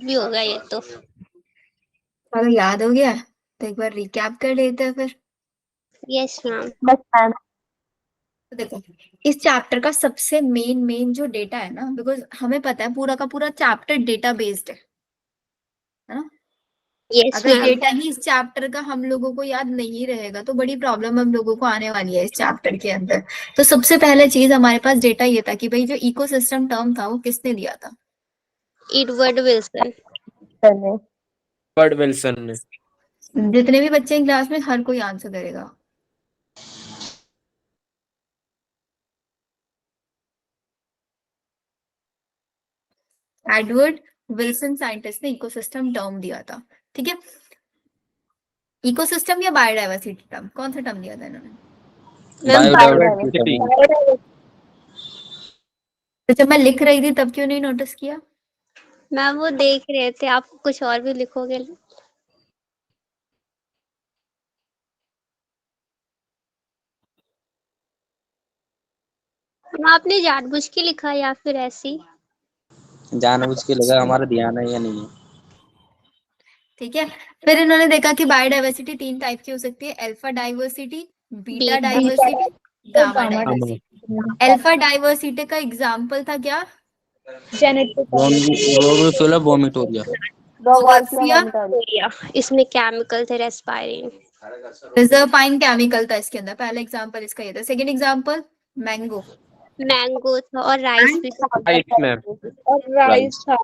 भी होगा ये तो। अगर याद हो गया तो एक बार रिकैप कर लेते हैं फिर। Yes ma'am. बस मैम। तो देखो, इस चैप्टर का सबसे मेन जो डेटा है ना, बिकॉज हमें पता है पूरा का पूरा चैप्टर डेटा बेस्ड है ना। यस अगर मैम। डेटा ही इस चैप्टर का हम लोगों को याद नहीं रहेगा तो बड़ी प्रॉब्लम हम लोगों को आने वाली है इस चैप्टर के अंदर। तो सबसे पहले चीज हमारे पास डेटा ये था कि भाई जो इकोसिस्टम टर्म था वो किसने दिया था। Edward Wilson. बर्ड विल्सन ने। जितने भी बच्चे क्लास में हर कोई आंसर करेगा। एडवर्ड विल्सन साइंटिस्ट ने इकोसिस्टम टर्म दिया था। ठीक है, इकोसिस्टम या बायोडाइवर्सिटी टर्म, कौन सा टर्म दिया था इन्होंने। Ma'am biodiversity. तो जब मैं लिख रही थी तब क्यों नहीं नोटिस किया। मैम वो देख रहे थे, आप कुछ और भी लिखोगे। मैम आपने जानबूझ के लिखा या फिर ऐसी। जानबूझ के लगा, हमारा ध्यान है या नहीं है। ठीक है, फिर इन्होंने देखा कि बायोडाइवर्सिटी तीन टाइप की हो सकती है, alpha diversity, beta diversity, gamma diversity. Alpha diversity का एग्जांपल था क्या। बोमिफिला वोमिटोरिया। बोगनविलिया। इसमें केमिकल थे रेस्पायरिन। रिजर्पाइन केमिकल था इसके अंदर, पहला एग्जांपल इसका ये था। Second example mango. मैंगो था और राइस भी था। Right ma'am. और राइस था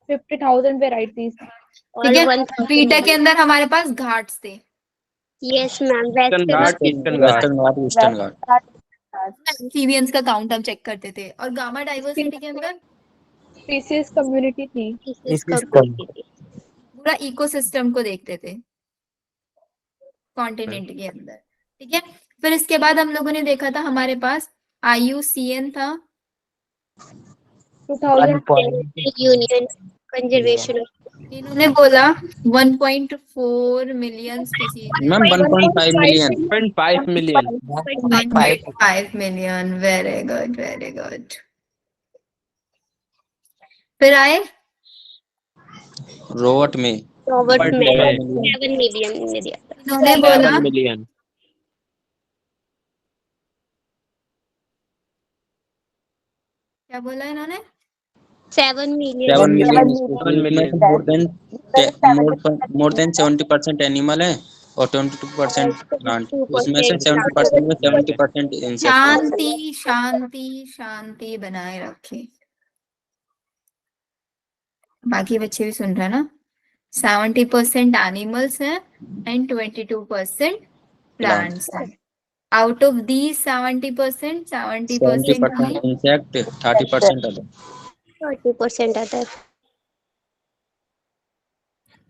50,000 वेराइटीज। ठीक है, 1000। बीटा के अंदर हमारे पास घाट्स थे। Yes ma'am. ईस्टर्न घाट, ईस्टर्न घाट। वेस्टर्न घाट ईस्टर्न घाट। एम्फीबियंस का काउंट हम चेक करते थे। और गामा डाइवर्सिटी के अंदर स्पीसीज कम्युनिटी थी। पूरा इकोसिस्टम को देखते थे कॉन्टिनेंट के अंदर। ठीक है, फिर इसके बाद हम लोगों ने देखा था हमारे पास IUCN था। 2000 यूनियन कंजर्वेशन। इन्होंने बोला 1.4 million species. Ma'am 1.5 million. 0.5 million. 1.5 million, very good very good. फिर आए रोबोट में रॉबर्ट में में 7 मिलियन में दिया था। इन्होंने बोला 7 मिलियन। क्या बोला इन्होंने। 7 मिलियन। 7 मिलियन 7 स्पीसीज में मिलियन। मोर देन 70% एनिमल है और 22% प्लांट। उसमें से 70% में 70% इंसेक्ट है। शांति शांति शांति बनाए रखे। बाकी बच्चे भी सुन रहे हैं ना। 70% एनिमल्स हैं एंड 22% प्लांट्स हैं। Out of the 70%, 70% 70% insect, 30% other. 30% आता है।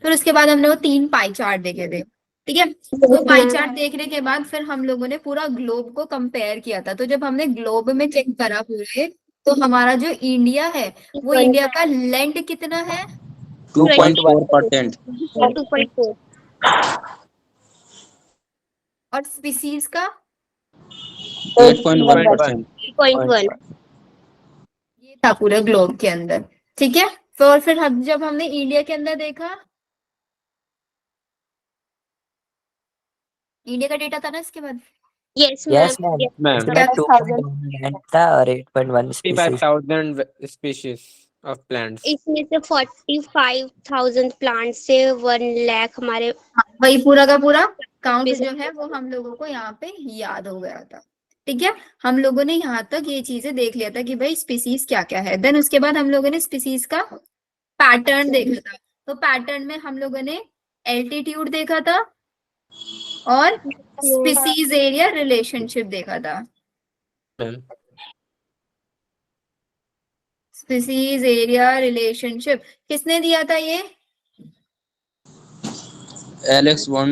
फिर उसके बाद हम लोग तीन पाई चार्ट देखे थे। ठीक है, वो पाई चार्ट देखने के बाद फिर हम लोगों ने पूरा ग्लोब को कंपेयर किया था। तो जब हमने ग्लोब में चेक करा पूरे, तो हमारा जो इंडिया है वो इंडिया का लैंड कितना है 2.4%। 2.4। और स्पीसीज का 8.1%। 3.1। ये था पूरे ग्लोब के अंदर। ठीक है, तो फिर जब हमने इंडिया के अंदर देखा, इंडिया का डेटा था ना इसके बाद। Yes yes ma'am. Ma'am. Ma'am इसके बाद 2.1 लैंड था और 8.1 स्पीसीज। 55,000 species of plants. इसमें से 45,000 प्लांट्स से 1 लाख हमारे। वही पूरा का पूरा काउंट जो है वो हम लोगों को यहाँ पे याद हो गया था। ठीक है, हम लोगों ने यहाँ तक ये चीजें देख लिया था कि भाई स्पीसीज क्या क्या है। देन उसके बाद हम लोगों ने स्पीसीज का पैटर्न देखा था। तो पैटर्न में हम लोगों ने एल्टीट्यूड देखा था और स्पीसीज एरिया रिलेशनशिप देखा था। स्पीसीज एरिया रिलेशनशिप किसने दिया था ये। Alex von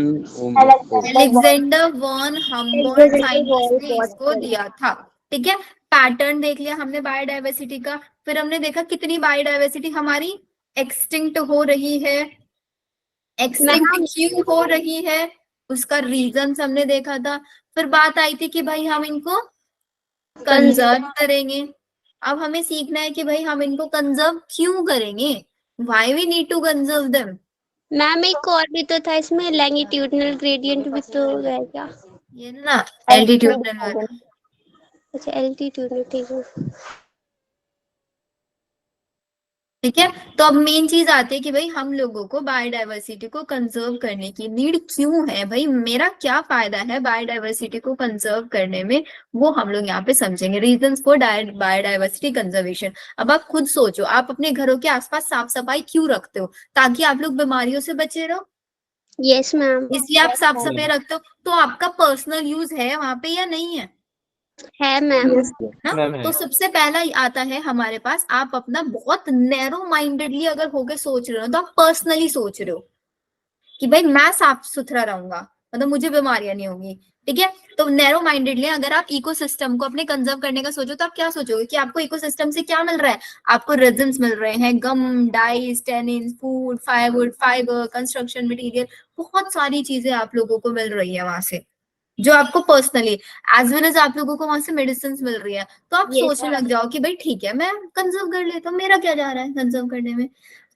Alexander von Humboldt scientist ने इसको दिया था। ठीक है, पैटर्न देख लिया हमने बायोडाइवर्सिटी का। फिर हमने देखा कितनी बायोडाइवर्सिटी हमारी एक्सटिंक्ट हो रही है, एक्सटिंक्ट क्यों हो रही है, उसका रीजन हमने देखा था। फिर बात आई थी कि भाई हम इनको कंजर्व करेंगे। अब हमें सीखना है कि भाई हम इनको कंजर्व क्यों करेंगे। Why we need to conserve them? Ma'am एक और भी तो था इसमें, लैंगिट्यूडनल ग्रेडियंट भी तो है क्या? ये ना एल्टीट्यूडनल वाला। अच्छा एल्टीट्यूडनल, ठीक है। ठीक है, तो अब मेन चीज आती है कि भाई हम लोगों को बायोडाइवर्सिटी को कंजर्व करने की नीड क्यों है, भाई मेरा क्या फायदा है बायोडाइवर्सिटी को कंजर्व करने में, वो हम लोग यहाँ पे समझेंगे। Reasons for biodiversity conservation. अब आप खुद सोचो, आप अपने घरों के आसपास साफ सफाई क्यों रखते हो? ताकि आप लोग बीमारियों से बचे रहो, यस मैम। इसलिए आप साफ सफाई रखते हो। तो आपका पर्सनल यूज है वहां पे या नहीं है? है मैम। ना? मैम है। तो सबसे पहला आता है हमारे पास, आप अपना बहुत नैरो माइंडेडली अगर होके सोच रहे हो, तो आप पर्सनली सोच रहे हो कि भाई मैं साफ सुथरा रहूंगा, मतलब मुझे बीमारियां नहीं होंगी। ठीक है, तो नैरो माइंडेडली अगर आप इकोसिस्टम को अपने कंजर्व करने का सोचो, तो आप क्या सोचोगे कि आपको इकोसिस्टम से क्या मिल रहा है? आपको रेजिन्स मिल रहे हैं, gum, dyes, tannins, food, firewood, fibre, construction material, बहुत सारी चीजें आप लोगों को मिल रही है वहां से, जो आपको पर्सनली एज वेल एज आप लोगों को वहां से मेडिसिन मिल रही है। तो आप Yes. सोचने लग जाओ कि भाई ठीक है मैं कंजर्व कर लेता हूँ, मेरा क्या जा रहा है कंजर्व करने में,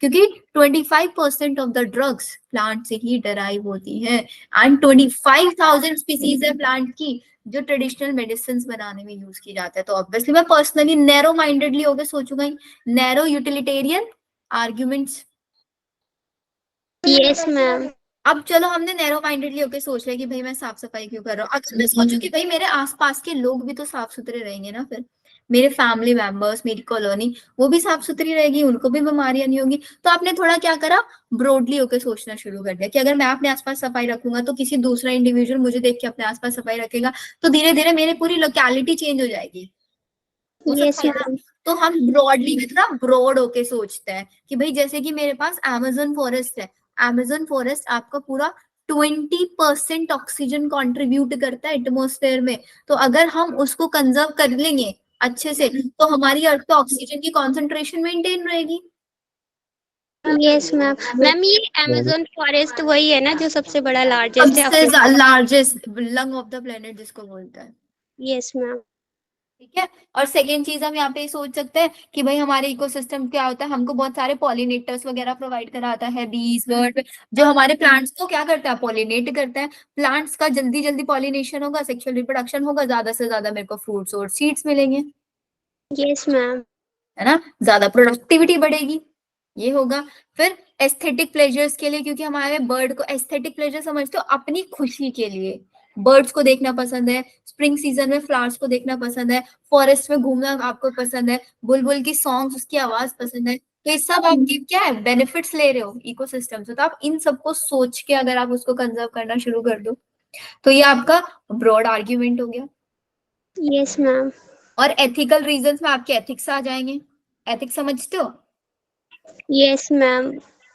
क्योंकि 25% ऑफ द ड्रग्स प्लांट से ही डराइव होती है एंड 25,000 स्पीसीज है प्लांट की जो ट्रेडिशनल मेडिसिन बनाने में यूज की जाता है। तो ऑब्वियसली मैं पर्सनली नैरो माइंडेडली होकर सोचूंगा ही, narrow utilitarian arguments. Yes ma'am. अब चलो हमने नैरो माइंडेडली होकर सोच लिया कि भाई मैं साफ सफाई क्यों कर रहा हूँ, अब मैं सोचू कि भाई मेरे आसपास के लोग भी तो साफ सुथरे रहेंगे ना, फिर मेरे फैमिली मेंबर्स, मेरी कॉलोनी वो भी साफ सुथरी रहेगी, उनको भी बीमारियां नहीं होंगी। तो आपने थोड़ा क्या करा, ब्रॉडली होकर सोचना शुरू कर दिया कि अगर मैं अपने आसपास सफाई रखूंगा तो किसी दूसरा इंडिविजुअल मुझे देख के अपने आसपास सफाई रखेगा, तो धीरे धीरे मेरी पूरी लोकेलिटी चेंज हो जाएगी। हो यस सकता है ना? मैम। तो हम ब्रॉडली इतना ब्रॉड होके सोचते हैं कि भाई जैसे कि मेरे पास अमेज़न फॉरेस्ट है, अमेज़न फॉरेस्ट आपका पूरा 20% ऑक्सीजन कंट्रीब्यूट करता है एटमॉस्फेयर में। तो अगर हम उसको कंजर्व कर लेंगे अच्छे से, तो हमारी अर्थ पे ऑक्सीजन की कॉन्सेंट्रेशन मेंटेन रहेगी। Yes ma'am. मैम ये अमेज़न फॉरेस्ट वही है ना जो सबसे बड़ा लार्जेस्ट है सबसे Africa? Largest lung of the planet जिसको बोलते हैं। Yes ma'am. ठीक है, और सेकेंड चीज हम यहाँ पे सोच सकते हैं कि भाई हमारे इकोसिस्टम क्या होता है, हमको बहुत सारे पॉलिनेटर्स वगैरह प्रोवाइड कराता है, बीज, बर्ड, जो हमारे प्लांट्स को क्या करता है, पॉलिनेट करता है। प्लांट्स का जल्दी जल्दी पॉलिनेशन होगा, सेक्सुअल रिप्रोडक्शन होगा, ज्यादा से ज्यादा मेरे को फ्रूट्स और सीड्स मिलेंगे, यस मैम। है ना, ज्यादा प्रोडक्टिविटी बढ़ेगी, ये होगा। फिर एस्थेटिक प्लेजर्स के लिए, क्योंकि हमारे बर्ड को एस्थेटिक प्लेजर समझते हो अपनी खुशी के लिए, बर्ड्स को देखना पसंद है, स्प्रिंग सीजन में फ्लावर्स को देखना पसंद है, फॉरेस्ट में घूमना आपको पसंद है, बुलबुल की सॉन्ग्स, उसकी आवाज पसंद है, तो ये सब आपके क्या है, बेनिफिट्स ले रहे हो इकोसिस्टम से। तो आप इन सबको सोच के अगर आप उसको कंजर्व करना शुरू कर दो, तो ये आपका ब्रॉड आर्ग्यूमेंट हो गया। Yes ma'am. और एथिकल रीजंस में आपके एथिक्स आ जाएंगे। एथिक्स समझते हो? Yes ma'am.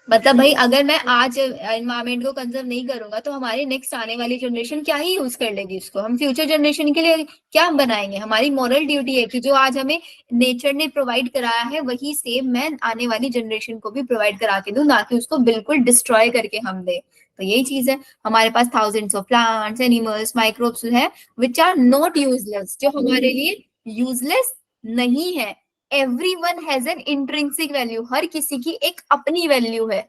मतलब भाई अगर मैं आज एनवायरमेंट को कंजर्व नहीं करूंगा, तो हमारी नेक्स्ट आने वाली जनरेशन क्या ही यूज कर लेगी इसको, हम फ्यूचर जनरेशन के लिए क्या बनाएंगे? हमारी मॉरल ड्यूटी है कि जो आज हमें नेचर ने प्रोवाइड कराया है वही सेम मैं आने वाली जनरेशन को भी प्रोवाइड करा के दूं, ना कि उसको बिल्कुल डिस्ट्रॉय करके हम दे। तो यही चीज है, हमारे पास thousands of plants, animals, microbes है विच आर नॉट यूजलेस, जो हमारे लिए यूजलेस नहीं है। Everyone has an intrinsic value, हर किसी की एक अपनी वैल्यू है,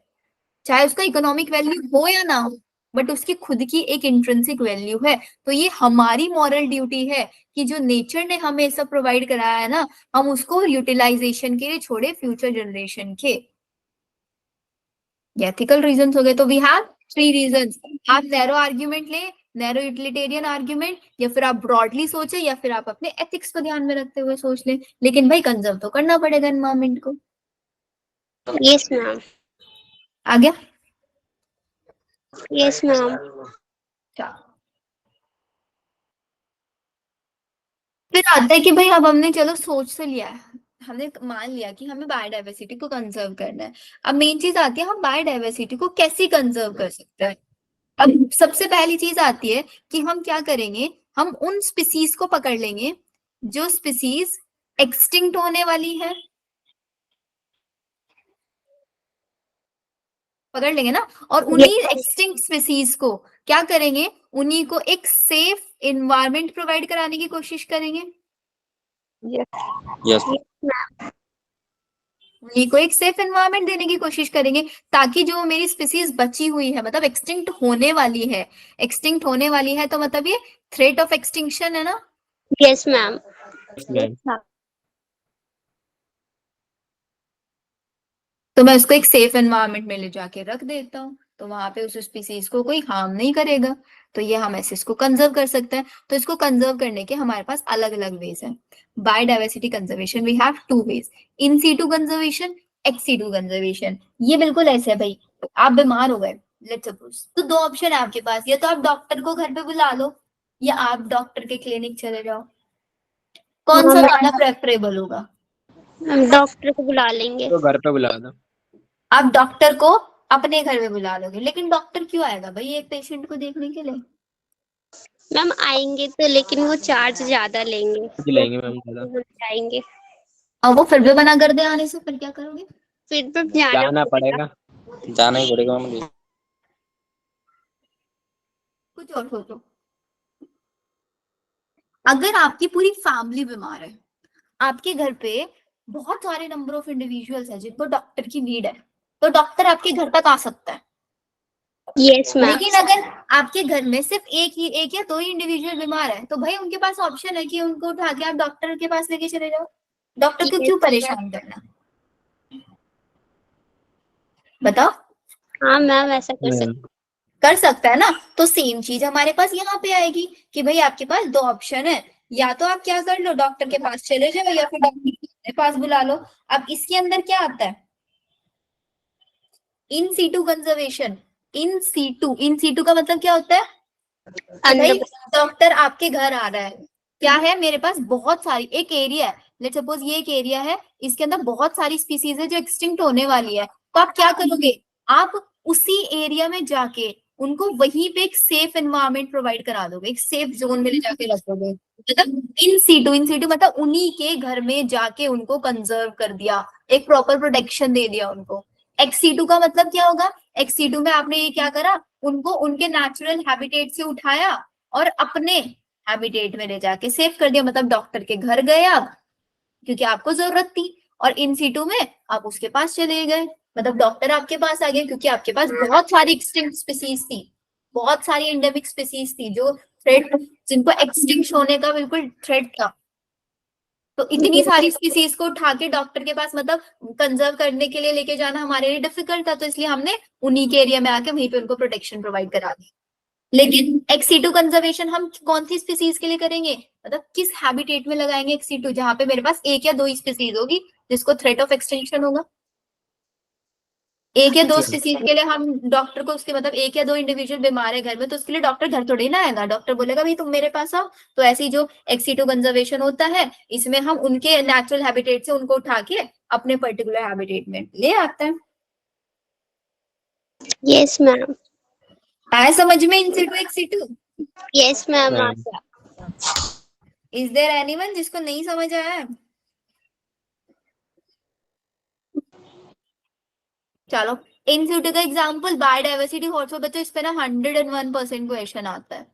चाहे उसका इकोनॉमिक वैल्यू हो या ना हो, बट उसकी खुद की एक इंट्रिंसिक वैल्यू है। तो ये हमारी मॉरल ड्यूटी है कि जो नेचर ने हमें सब प्रोवाइड कराया है ना, हम उसको यूटिलाइजेशन के लिए छोड़े फ्यूचर जनरेशन के। एथिकल रीजंस हो गए, तो वी हैव 3 रीजंस। आप नैरो आर्ग्यूमेंट ले, नैरो यूटिलिटेरियन आर्ग्यूमेंट, या फिर आप ब्रॉडली सोचे, या फिर आप अपने एथिक्स को ध्यान में रखते हुए सोच ले, लेकिन भाई कंजर्व तो करना पड़ेगा एनवायरमेंट को। Yes ma'am. आ गया? Yes ma'am. फिर आता है कि भाई अब हमने चलो सोच से लिया है, हमने मान लिया कि हमें बायोडाइवर्सिटी को कंजर्व करना है। अब मेन चीज आती है हम बायोडाइवर्सिटी को कैसे कंजर्व कर सकते हैं। अब सबसे पहली चीज आती है कि हम क्या करेंगे, हम उन स्पीसीज को पकड़ लेंगे जो स्पीसीज एक्सटिंक्ट होने वाली है, पकड़ लेंगे ना, और उन्हीं एक्सटिंक्ट स्पीसीज को क्या करेंगे, उन्हीं को एक सेफ एनवायरनमेंट प्रोवाइड कराने की कोशिश करेंगे। यस। उन्हीं को एक सेफ एनवायरनमेंट देने की कोशिश करेंगे, ताकि जो मेरी स्पीसीज बची हुई है, मतलब एक्सटिंक्ट होने वाली है, एक्सटिंक्ट होने वाली है, तो मतलब ये थ्रेट ऑफ एक्सटिंक्शन है ना। Yes ma'am. Yes, ma'am. तो मैं उसको एक सेफ एनवायरनमेंट में ले जाके रख देता हूँ, तो वहां पे उस स्पीसीज को कोई हार्म नहीं करेगा। तो ये हम ऐसे इसको कंजर्व कर सकते हैं। तो इसको कंजर्व करने के हमारे पास अलग अलग वेज हैं। Biodiversity conservation we have two ways, in situ conservation, ex situ conservation. ये बिल्कुल ऐसे है भाई, आप बीमार हो गए लेट्स सपोज, तो दो ऑप्शन है आपके पास, या तो आप डॉक्टर को घर पे बुला लो, या आप डॉक्टर के क्लिनिक चले जाओ। कौन सा ज्यादा प्रेफरेबल होगा? हम डॉक्टर को बुला लेंगे। तो घर पे बुला दो। आप डॉक्टर को अपने घर में बुला लोगे, लेकिन डॉक्टर क्यों आएगा भाई एक पेशेंट को देखने के लिए? मैम आएंगे तो, लेकिन वो चार्ज ज्यादा लेंगे। लेंगे मैम ज़्यादा। हम जाएंगे, और वो फिर भी मना कर दे आने से, फिर क्या करोगे? फिर तो जाना जाना पड़ेगा। जाना ही पड़ेगा मुझे। कुछ और सोचो। अगर आपकी पूरी फैमिली बीमार है, आपके घर पे बहुत सारे नंबर ऑफ इंडिविजुअल्स हैं जिनको डॉक्टर की नीड है, तो डॉक्टर आपके घर तक आ सकता है। Yes ma'am. लेकिन अगर आपके घर में सिर्फ एक या दो ही इंडिविजुअल बीमार है, तो भाई उनके पास ऑप्शन है कि उनको उठा के आप डॉक्टर के पास लेके चले जाओ। डॉक्टर को क्यों परेशान करना? बताओ। हाँ मैम ऐसा कर सकते है ना। तो सेम चीज हमारे पास यहाँ पे आएगी कि भाई आपके पास दो ऑप्शन है, या तो आप क्या कर लो, डॉक्टर के पास चले जाओ, या फिर डॉक्टर के पास बुला लो। अब इसके अंदर क्या आता है? In situ conservation. In situ का मतलब क्या होता है? भाई डॉक्टर आपके घर आ रहा है, क्या है मेरे पास बहुत सारी, एक एरिया है, लेट्स सपोज ये एक एरिया है, इसके अंदर बहुत सारी स्पीसीज है जो एक्सटिंक्ट होने वाली है, तो आप क्या करोगे? आप उसी एरिया में जाके उनको वहीं पे एक सेफ एनवायरनमेंट प्रोवाइड करा दोगे, एक सेफ जोन में ले जाके रख दोगे। मतलब इन सीटू मतलब उन्हीं के घर में जाके उनको कंजर्व कर दिया, एक प्रॉपर प्रोटेक्शन दे दिया उनको। एक्स सीटू का मतलब क्या होगा? एक्स सीटू में आपने ये क्या करा, उनको उनके नेचुरल हैबिटेट से उठाया और अपने हैबिटेट में ले जाके सेव कर दिया। मतलब डॉक्टर के घर गए आप क्योंकि आपको जरूरत थी, और इन सीटू में आप उसके पास चले गए, मतलब डॉक्टर आपके पास आ गए क्योंकि आपके पास बहुत सारी एक्सटिंक्ट स्पीसीज थी, बहुत सारी एंडेमिक स्पीसीज थी जो थ्रेट, जिनको एक्सटिंक्ट होने का बिल्कुल थ्रेट था। तो इतनी सारी स्पीसीज को उठा के डॉक्टर के पास मतलब कंजर्व करने के लिए लेके जाना हमारे लिए डिफिकल्ट था, तो इसलिए हमने उन्हीं के एरिया में आके वहीं पे उनको प्रोटेक्शन प्रोवाइड करा दी। लेकिन एक्सीटू कंजर्वेशन हम कौन सी स्पीसीज के लिए करेंगे, मतलब किस हैबिटेट में लगाएंगे एक्सीटू? जहां पे मेरे पास एक या दो ही स्पीसीज होगी जिसको थ्रेट ऑफ एक्सटिंक्शन होगा। एक या दो स्पीसीज के लिए हम डॉक्टर को, उसके मतलब एक या दो इंडिविजुअल बीमार है घर में, तो उसके लिए डॉक्टर घर थोड़ी ना आएगा, डॉक्टर बोलेगा भाई तुम मेरे पास आओ। तो ऐसे ही जो एक्सीटू कंजर्वेशन होता है, इसमें हम उनके नेचुरल हैबिटेट से उनको उठा के अपने पर्टिकुलर हैबिटेट में ले आते हैं। Yes ma'am. आया समझ में in situ ex situ? Yes ma'am. Is there anyone जिसको नहीं समझ आया है? चलो इन सीटू का एग्जांपल बायोडाइवर्सिटी हॉटस्पॉट, बच्चों इस पे ना 101% क्वेश्चन आता है।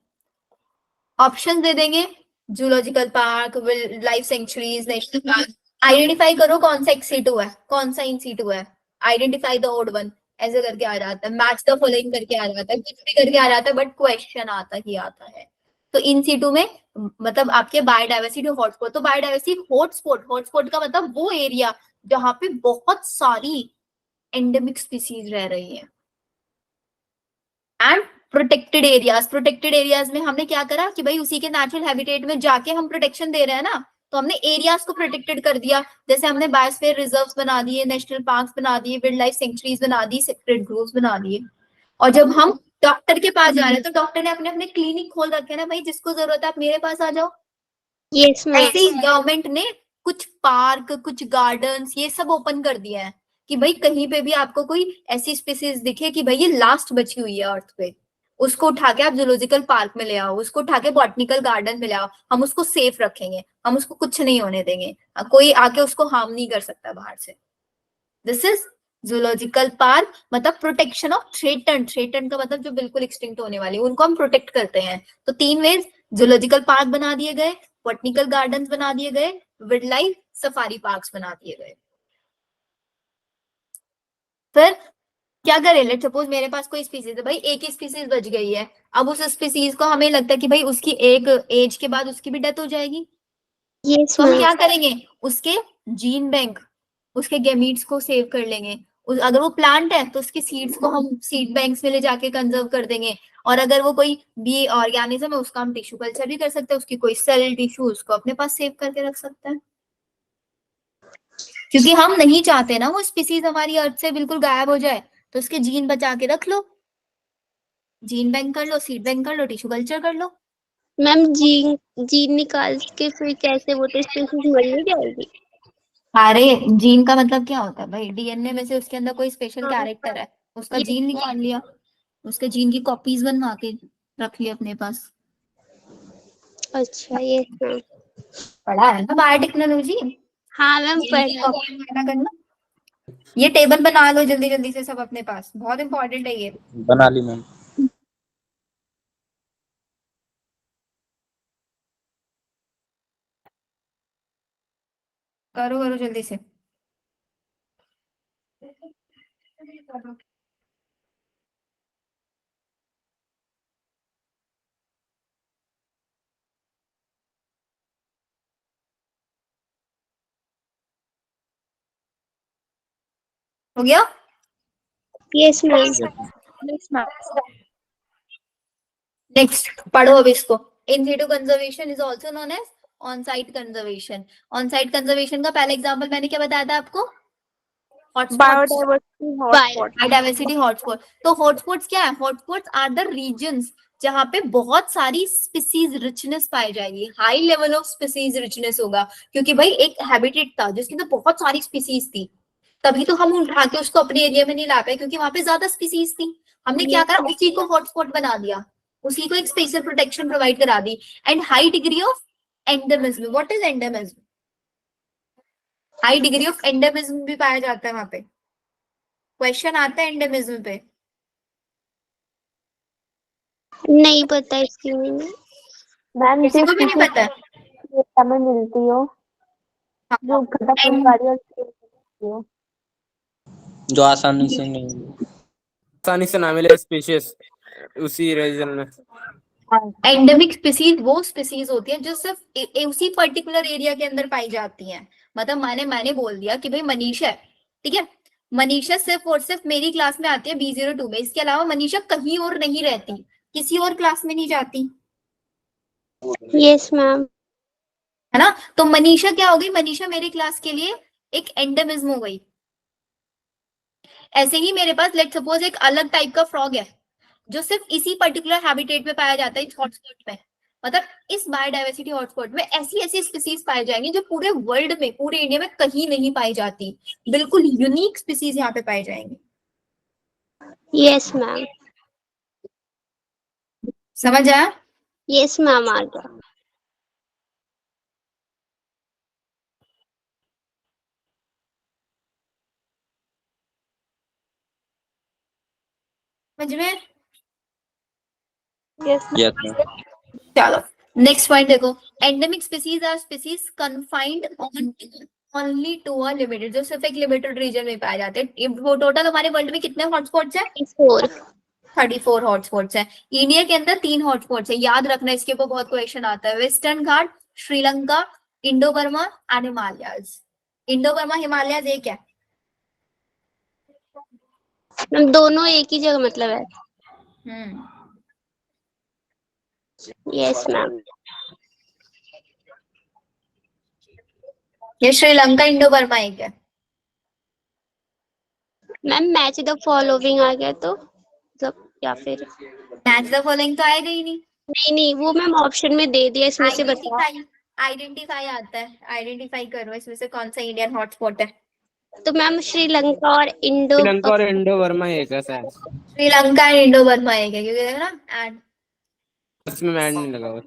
ऑप्शन दे देंगे, zoological park, wild life sanctuaries, national park. Identify करो कौन सा एक्सीटू है, कौन सा इन सीटू है, आइडेंटिफाई द ओड वन, ऐसे करके आ जाता है, मैच द फॉलोइंग करके आ जाता है, कुछ भी करके आ जाता है, बट क्वेश्चन आता ही आता है। तो इन सीटू में मतलब आपके बायोडाइवर्सिटी हॉटस्पॉट, तो बायोडाइवर्सिटी हॉटस्पॉट का मतलब वो एरिया जहाँ पे बहुत सारी एंडेमिक स्पीसीज रह रही है। एंड प्रोटेक्टेड एरियाज में हमने क्या करा कि भाई उसी के नेचुरल हैबिटेट में जाके हम प्रोटेक्शन दे रहे हैं ना, तो हमने एरियाज को प्रोटेक्टेड कर दिया। जैसे हमने बायोस्फीयर रिजर्व्स बना दिए, नेशनल पार्क्स बना दिए, वाइल्ड लाइफ सेंचुरीज बना दी, सेक्रेड ग्रोव्स बना दिए। और जब हम डॉक्टर के पास जा रहे हैं तो डॉक्टर ने अपने अपने क्लिनिक खोल रखे हैं ना, भाई जिसको जरूरत है आप मेरे पास आ जाओ। Yes ma'am. ऐसे ही गवर्नमेंट ने कुछ पार्क, कुछ गार्डन्स, ये सब ओपन कर दिया है कि भाई कहीं पे भी आपको कोई ऐसी स्पीसीज दिखे कि भाई ये लास्ट बची हुई है अर्थ पे, उसको उठा के आप जूलॉजिकल पार्क में ले आओ, उसको उठा के बॉटनिकल गार्डन में ले आओ, हम उसको सेफ रखेंगे, हम उसको कुछ नहीं होने देंगे, कोई आके उसको हार्म नहीं कर सकता बाहर से। दिस इज जूलॉजिकल पार्क, मतलब प्रोटेक्शन ऑफ थ्रेटन का मतलब जो बिल्कुल एक्सटिंक्ट होने वाली, उनको हम प्रोटेक्ट करते हैं। तो तीन वेज, जूलॉजिकल पार्क बना दिए गए, बॉटनिकल गार्डन्स बना दिए गए, वाइल्ड लाइफ सफारी पार्क्स बना दिए गए। फिर क्या करें, लेट सपोज मेरे पास कोई स्पीसीज है भाई, एक ही स्पीसीज बच गई है, अब उस स्पीसीज को हमें लगता है कि भाई उसकी एक एज के बाद उसकी भी डेथ हो जाएगी, यस तो हम मैम। क्या करेंगे, उसके जीन बैंक, उसके गैमीट्स को सेव कर लेंगे। अगर वो प्लांट है तो उसके सीड्स को हम सीड बैंक्स में ले जाके कंजर्व कर देंगे, और अगर वो कोई बी ऑर्गेनिज्म है उसका हम टिश्यू कल्चर भी कर सकते हैं, उसकी कोई सेल टिश्यू उसको अपने पास सेव करके रख सकते हैं, क्योंकि हम नहीं चाहते ना वो स्पीसीज हमारी अर्थ से बिल्कुल गायब हो जाए, तो उसके जीन बचा के रख लो, जीन बैंक कर लो, सीड बैंक कर लो, टिश्यू कल्चर कर लो। मैम जीन जीन निकाल के फिर कैसे वो तो स्पीसीज मर नहीं जाएगी? अरे जीन का मतलब क्या होता है भाई, डीएनए में से उसके अंदर कोई स्पेशल हाँ, कैरेक्टर है, उसका ये जीन निकाल लिया, उसके जीन की कॉपीज बनवा के रख लिया अपने पास। अच्छा ये मैम। पढ़ा है ना बायोटेक्नोलॉजी, हाँ मैम जीन की पढ़ा। कॉपी बनवाना करना। ये टेबल बना लो जल्दी जल्दी से सब अपने पास, बहुत इंपॉर्टेंट है ये। बना ली मैम। करो करो जल्दी से। हो गया? Yes ma'am. Yes, ma'am. Next पढ़ो अब इसको। In situ conservation is also known as on site conservation. On site conservation का पहला एग्जांपल मैंने क्या बताया था आपको, hotspots, Biodiversity hotspot. Biodiversity hotspot. तो हॉटस्पॉट्स क्या है, हॉटस्पॉट्स आर द रीजन्स जहाँ पे बहुत सारी स्पीसीज रिचनेस पाई जाएगी, high level of species richness होगा, क्योंकि भाई एक हैबिटेट था जिसके अंदर बहुत सारी स्पीसीज थी, तभी तो हम उठा के उसको अपने एरिया में नहीं ला पाए, क्योंकि वहां पे ज्यादा स्पीसीज थी। हमने क्या करा, उसी को हॉटस्पॉट बना दिया, उसी को एक स्पेशल प्रोटेक्शन प्रोवाइड करा दी। And high degree of endemism, what is endemism, high degree of endemism भी पाया जाता है वहां पे, क्वेश्चन आता है एंडेमिज्म पे। नहीं पता इसकी मीनिंग। मैम किसी जो को भी नहीं पता है? एरिया में मिलती हो, जो गड्ढा And फुलवारी और मिलती हो। जो आसानी से नहीं। आसानी से ना मिले स्पीशीज उसी रीजन में। एंडेमिक स्पीसीज वो स्पीसीज होती है जो सिर्फ उसी पर्टिकुलर एरिया के अंदर पाई जाती हैं। मतलब मैंने बोल दिया कि भाई मनीषा है, ठीक है, मनीषा सिर्फ और सिर्फ मेरी क्लास में आती है B02 में, इसके अलावा मनीषा कहीं और नहीं रहती, किसी और क्लास में नहीं जाती, यस मैम। है ना। तो मनीषा क्या हो गई, मनीषा मेरी क्लास के लिए एक एंडेमिज्म हो गई। ऐसे ही मेरे पास लेट सपोज एक अलग टाइप का फ्रॉग है जो सिर्फ इसी पर्टिकुलर हैबिटेट में पाया जाता है, इस हॉटस्पॉट में। मतलब इस बायोडाइवर्सिटी हॉटस्पॉट में ऐसी ऐसी स्पीसीज पाई जाएंगी जो पूरे वर्ल्ड में, पूरे इंडिया में कहीं नहीं पाई जाती, बिल्कुल यूनिक स्पीसीज यहाँ पे पाई जाएंगी। Yes ma'am. समझ आया? यस मैम आ गया। समझ में? Yes, ma'am. Yes ma'am. चलो नेक्स्ट पॉइंट देखो, endemic species are species confined only to a limited, जो सिर्फ एक लिमिटेड रीजन में पाए जाते हैं। वो टोटल हमारे वर्ल्ड में कितने हॉटस्पॉट्स हैं? 34 हॉटस्पॉट्स हैं। इंडिया के अंदर 3 हॉटस्पॉट्स है, याद रखना, इसके ऊपर बहुत क्वेश्चन आता है। Western Ghat, Sri Lanka, Indo Burma and Himalayas. Indo Burma Himalayas एक है। मैम दोनों एक ही जगह मतलब है? Yes ma'am. ये श्रीलंका इंडो बर्मा एक है। मैम मैच द फॉलोइंग आ गया तो मतलब, या फिर मैच द फॉलोइंग तो आएगा ही नहीं। नहीं वो मैम ऑप्शन में दे दिया, इसमें से बता। आइडेंटिफाई आता है, आइडेंटिफाई करो इसमें से कौन सा इंडियन हॉटस्पॉट है। तो मैम श्रीलंका और इंडो, श्रीलंका और इंडो बर्मा एक है शायद, श्रीलंका एंड इंडो बर्मा एक है, क्योंकि देखो ना एंड इसमें मैंड नहीं लगा हुआ।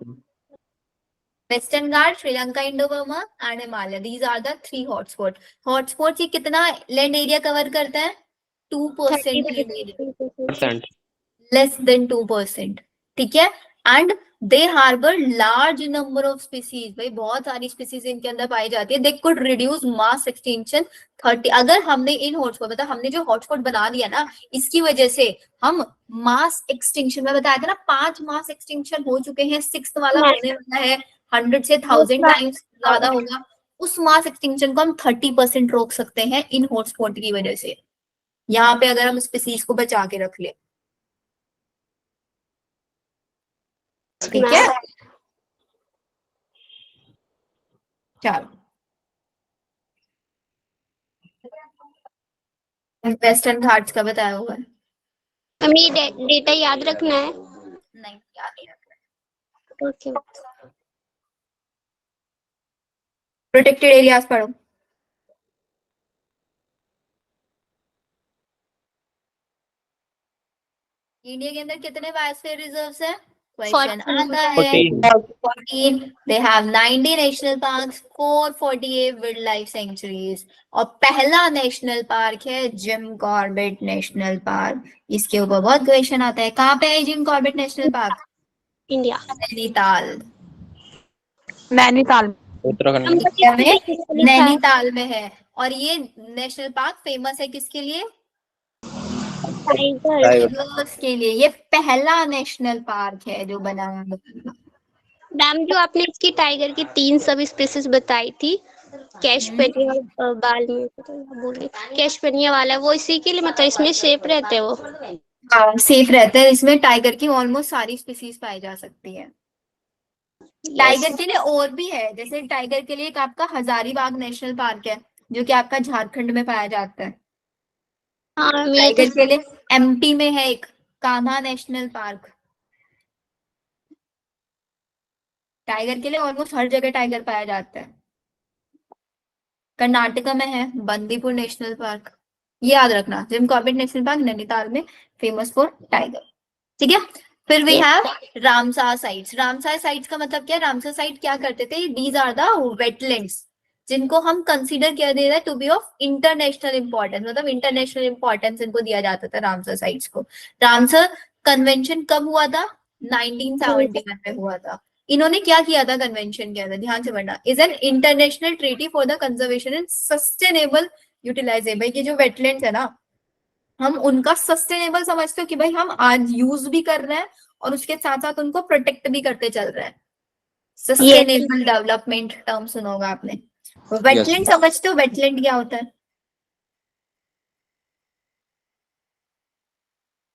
Western Ghat, Sri Lanka, Indo Burma and Himalaya, these are the 3 hotspot. Hotspot ये कितना लैंड एरिया कवर करता है? 2% लैंड एरिया, 30%। लेस देन 2%, ठीक है। And they harbour large number of species, भाई बहुत सारी स्पीसीज इनके अंदर पाई जाती है। They could reduce mass extinction 30, अगर हमने इन हॉटस्पॉट, मतलब हमने जो हॉटस्पॉट बना लिया ना, इसकी वजह से हम मास एक्सटिंक्शन में बताया था ना, 5 मास एक्सटिंक्शन हो चुके हैं, 6th वाला होने वाला है, 100 से 1000 टाइम्स ज्यादा होगा। उस मास एक्सटिंक्शन को हम 30% रोक सकते हैं इन हॉटस्पॉट की वजह से, यहाँ पे अगर हम स्पीसीज को बचा के रख ले। ठीक है, चलो वेस्टर्न घाट्स का बताया हुआ है, मैम ये डेटा याद रखना है। नहीं याद नहीं रखना। ओके। प्रोटेक्टेड एरियाज पढ़ो। इंडिया के अंदर कितने बायोस्फीयर रिजर्व्स है, क्वेश्चन आता है। 14, they have 90 national parks, 448 wildlife centuries, और पहला नेशनल पार्क है जिम कॉर्बेट नेशनल पार्क। इसके ऊपर बहुत क्वेश्चन आता है, कहाँ पे है gym Corbett national park? India. Nainital. Nainital Uttarakhand में। इंडिया में नैनीताल में है। और ये नेशनल पार्क फेमस है किसके लिए? टाइगर्स के लिए। ये पहला नेशनल पार्क है जो बना है। मैम जो आपने इसकी टाइगर की 3 सब स्पीसीज बताई थी, कैशपेनिया और बाल में बोल रही, कैशपेनिया वाला, वो इसी के लिए, मतलब इसमें शेप रहते हैं वो। सेफ रहते हैं इसमें, टाइगर की ऑलमोस्ट सारी स्पीसीज पाई जा सकती है। टाइगर के लिए और भी है, जैसे टाइगर के लिए एक आपका हजारीबाग नेशनल पार्क है जो कि आपका झारखंड में पाया जाता है। हाँ, टाइगर के लिए एमपी में है एक कान्हा नेशनल पार्क। टाइगर के लिए ऑलमोस्ट हर जगह टाइगर पाया जाता है। कर्नाटका में है बंदीपुर नेशनल पार्क, ये याद रखना। Jim Corbett national park Nainital में, फेमस फॉर टाइगर। ठीक है, फिर we have Ramsar sites. Ramsar sites का मतलब क्या है? रामसार साइट क्या करते थे? दीज आर द वेटलैंड्स जिनको हम कंसीडर किया दे रहा है to be of international importance, मतलब इंटरनेशनल इंपॉर्टेंस इनको दिया जाता था रामसर साइट्स को। रामसर कन्वेंशन कब हुआ था? 1971 में हुआ था। इन्होंने क्या किया था कन्वेंशन के अंदर? ध्यान से पढ़ना। Is an international treaty for the conservation and sustainable utilization. ये जो वेटलैंड्स है ना, हम उनका सस्टेनेबल समझते हो कि भाई हम आज यूज भी कर रहे हैं और उसके साथ साथ उनको प्रोटेक्ट भी करते चल रहे हैं। सस्टेनेबल डेवलपमेंट टर्म सुना होगा आपने। वेटलैंड समझते हो? वेटलैंड क्या होता है?